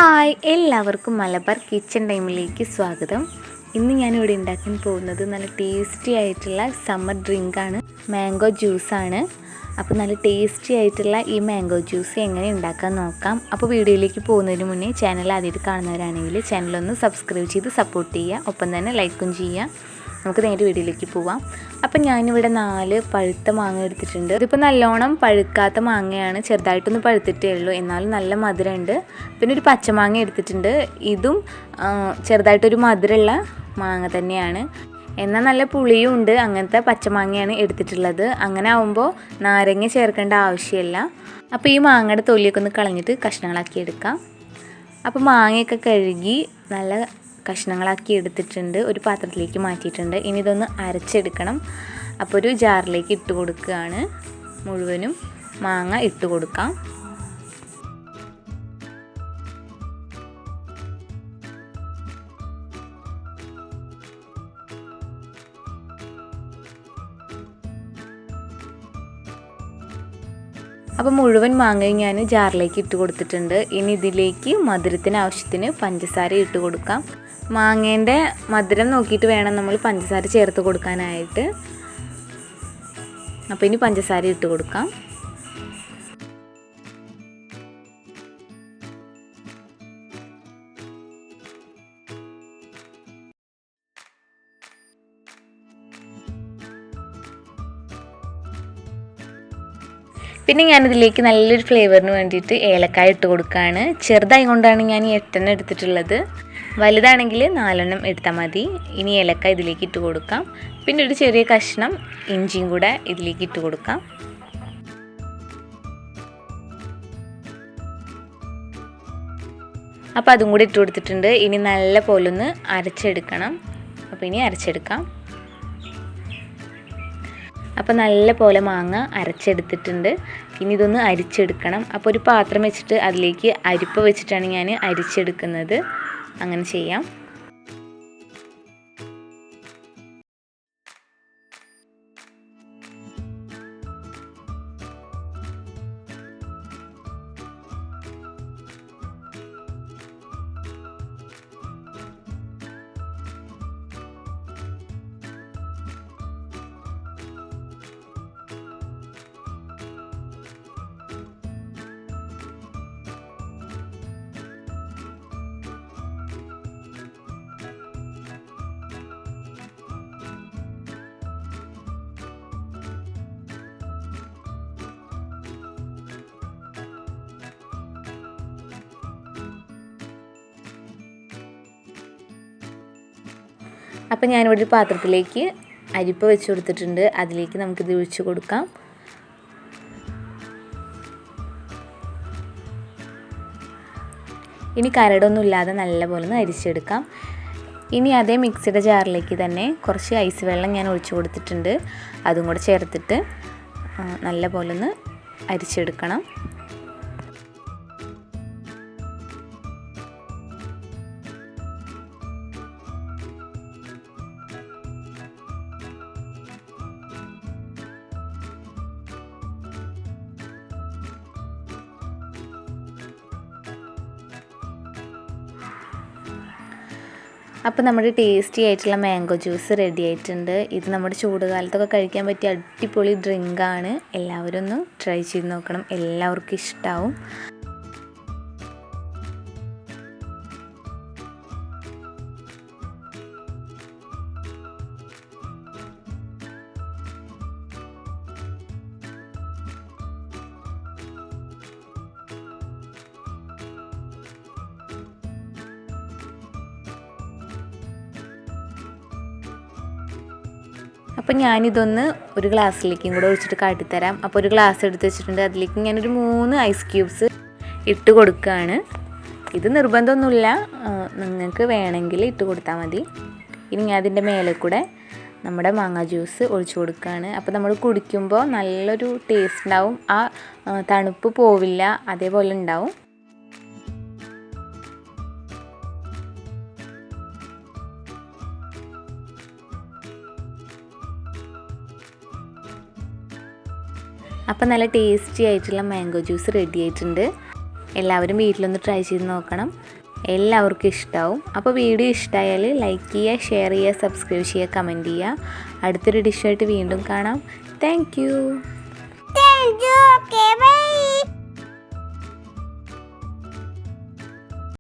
Hi, എല്ലാവർക്കും Malabar kitchen ടൈമിലേക്ക് സ്വാഗതം. ഇന്ന് ഞാനിവിടെ ഉണ്ടാക്കാൻ പോകുന്നത് നല്ല ടേസ്റ്റി ആയിട്ടുള്ള സമ്മർ ഡ്രിങ്കാണ്, മാംഗോ ജ്യൂസാണ്. അപ്പോൾ നല്ല ടേസ്റ്റി ആയിട്ടുള്ള ഈ മാംഗോ ജ്യൂസ് എങ്ങനെ ഉണ്ടാക്കാൻ നോക്കാം. അപ്പോൾ വീഡിയോയിലേക്ക് പോകുന്നതിന് മുന്നേ ചാനൽ ആദ്യമായിട്ട് കാണുന്നവരാണെങ്കിൽ ചാനലൊന്ന് സബ്സ്ക്രൈബ് ചെയ്ത് സപ്പോർട്ട് ചെയ്യുക, ഒപ്പം തന്നെ ലൈക്കും ചെയ്യുക. നമുക്ക് നേരെ വീഡിയോയിലേക്ക് പോവാം. അപ്പം ഞാനിവിടെ 4 പഴുത്ത മാങ്ങ എടുത്തിട്ടുണ്ട്. ഇതിപ്പോൾ നല്ലോണം പഴുക്കാത്ത മാങ്ങയാണ്, ചെറുതായിട്ടൊന്ന് പഴുത്തിട്ടേ ഉള്ളൂ, എന്നാലും നല്ല മധുരമുണ്ട്. പിന്നെ ഒരു പച്ചമാങ്ങ എടുത്തിട്ടുണ്ട്, ഇതും ചെറുതായിട്ടൊരു മധുരമുള്ള മാങ്ങ തന്നെയാണ്, എന്നാൽ നല്ല പുളിയും ഉണ്ട്. അങ്ങനത്തെ പച്ചമാങ്ങയാണ് എടുത്തിട്ടുള്ളത്. അങ്ങനെ ആവുമ്പോൾ നാരങ്ങ ചേർക്കേണ്ട ആവശ്യമില്ല. അപ്പോൾ ഈ മാങ്ങയുടെ തൊലിയൊക്കെ ഒന്ന് കളഞ്ഞിട്ട് കഷ്ണങ്ങളാക്കി എടുക്കാം. അപ്പോൾ മാങ്ങയൊക്കെ കഴുകി നല്ല കഷ്ണങ്ങളാക്കി എടുത്തിട്ടുണ്ട്, ഒരു പാത്രത്തിലേക്ക് മാറ്റിയിട്ടുണ്ട്. ഇനി ഇതൊന്ന് അരച്ചെടുക്കണം. അപ്പോൾ ഒരു ജാറിലേക്ക് ഇട്ട് കൊടുക്കുകയാണ്. മുഴുവനും മാങ്ങ ഇട്ട് കൊടുക്കാം. അപ്പോൾ മുഴുവൻ മാങ്ങയും ഞാൻ ജാറിലേക്ക് ഇട്ട് കൊടുത്തിട്ടുണ്ട്. ഇനി ഇതിലേക്ക് മധുരത്തിന് ആവശ്യത്തിന് പഞ്ചസാര ഇട്ട് കൊടുക്കാം. മാങ്ങേൻ്റെ മധുരം നോക്കിയിട്ട് വേണം നമ്മൾ പഞ്ചസാര ചേർത്ത് കൊടുക്കാനായിട്ട്. അപ്പോൾ ഇനി പഞ്ചസാര ഇട്ട് കൊടുക്കാം. പിന്നെ ഞാനിതിലേക്ക് നല്ലൊരു ഫ്ലേവറിന് വേണ്ടിയിട്ട് ഏലക്കായ ഇട്ട് കൊടുക്കുകയാണ്. ചെറുതായി കൊണ്ടാണ് ഞാൻ 8 എടുത്തിട്ടുള്ളത്, വലുതാണെങ്കിൽ 4 എടുത്താൽ മതി. ഇനി ഏലക്കായ ഇതിലേക്ക് ഇട്ട് കൊടുക്കാം. പിന്നെ ഒരു ചെറിയ കഷ്ണം ഇഞ്ചിയും കൂടെ ഇതിലേക്ക് ഇട്ട് കൊടുക്കാം. അപ്പോൾ അതും കൂടി ഇട്ട് കൊടുത്തിട്ടുണ്ട്. ഇനി നല്ല പോലെ ഒന്ന് അരച്ചെടുക്കണം. അപ്പോൾ ഇനി അരച്ചെടുക്കാം. അപ്പോൾ നല്ല പോലെ മാങ്ങ അരച്ചെടുത്തിട്ടുണ്ട്. ഇനി ഇതൊന്ന് അരിച്ചെടുക്കണം. അപ്പോൾ ഒരു പാത്രം വെച്ചിട്ട് അതിലേക്ക് അരിപ്പ വെച്ചിട്ടാണ് ഞാൻ അരിച്ചെടുക്കുന്നത്. അങ്ങനെ ചെയ്യാം. അപ്പോൾ ഞാനിവിടെ ഒരു പാത്രത്തിലേക്ക് അരിപ്പ വെച്ച് കൊടുത്തിട്ടുണ്ട്. അതിലേക്ക് നമുക്കിത് ഒഴിച്ച് കൊടുക്കാം. ഇനി കരടൊന്നും ഇല്ലാതെ നല്ലപോലെ ഒന്ന് അരിച്ചെടുക്കാം. ഇനി അതേ മിക്സിയുടെ ജാറിലേക്ക് തന്നെ കുറച്ച് ഐസ് വെള്ളം ഞാൻ ഒഴിച്ച് കൊടുത്തിട്ടുണ്ട്. അതും കൂടെ ചേർത്തിട്ട് നല്ലപോലെ ഒന്ന് അരിച്ചെടുക്കണം. അപ്പോൾ നമ്മുടെ ടേസ്റ്റി ആയിട്ടുള്ള മാംഗോ ജ്യൂസ് റെഡി ആയിട്ടുണ്ട്. ഇത് നമ്മുടെ ചൂടുകാലത്തൊക്കെ കഴിക്കാൻ പറ്റിയ അടിപൊളി ഡ്രിങ്കാണ്. എല്ലാവരും ഒന്ന് ട്രൈ ചെയ്ത് നോക്കണം, എല്ലാവർക്കും ഇഷ്ടമാവും. അപ്പോൾ ഞാനിതൊന്ന് ഒരു ഗ്ലാസ്സിലേക്കും കൂടെ ഒഴിച്ചിട്ട് കാട്ടിത്തരാം. അപ്പോൾ ഒരു ഗ്ലാസ് എടുത്ത് വെച്ചിട്ടുണ്ട്. അതിലേക്ക് ഞാനൊരു 3 ഐസ് ക്യൂബ്സ് ഇട്ട് കൊടുക്കുകയാണ്. ഇത് നിർബന്ധമൊന്നുമില്ല, നിങ്ങൾക്ക് വേണമെങ്കിൽ ഇട്ട് കൊടുത്താൽ മതി. ഇനി ഞാൻ അതിൻ്റെ മേലെ കൂടെ നമ്മുടെ മാങ്ങ ജ്യൂസ് ഒഴിച്ചു കൊടുക്കുകയാണ്. അപ്പോൾ നമ്മൾ കുടിക്കുമ്പോൾ നല്ലൊരു ടേസ്റ്റ് ഉണ്ടാവും, ആ തണുപ്പ് പോവില്ല, അതേപോലെ ഉണ്ടാവും. അപ്പോൾ നല്ല ടേസ്റ്റി ആയിട്ടുള്ള മാംഗോ ജ്യൂസ് റെഡി ആയിട്ടുണ്ട്. എല്ലാവരും വീട്ടിലൊന്ന് ട്രൈ ചെയ്ത് നോക്കണം. എല്ലാവർക്കും ഇഷ്ടമാവും. അപ്പോൾ വീഡിയോ ഇഷ്ടമായാൽ ലൈക്ക് ചെയ്യുക, ഷെയർ ചെയ്യുക, സബ്സ്ക്രൈബ് ചെയ്യുക, കമൻറ്റ് ചെയ്യുക. അടുത്തൊരു ഡിഷായിട്ട് വീണ്ടും കാണാം. Thank you. Okay, bye.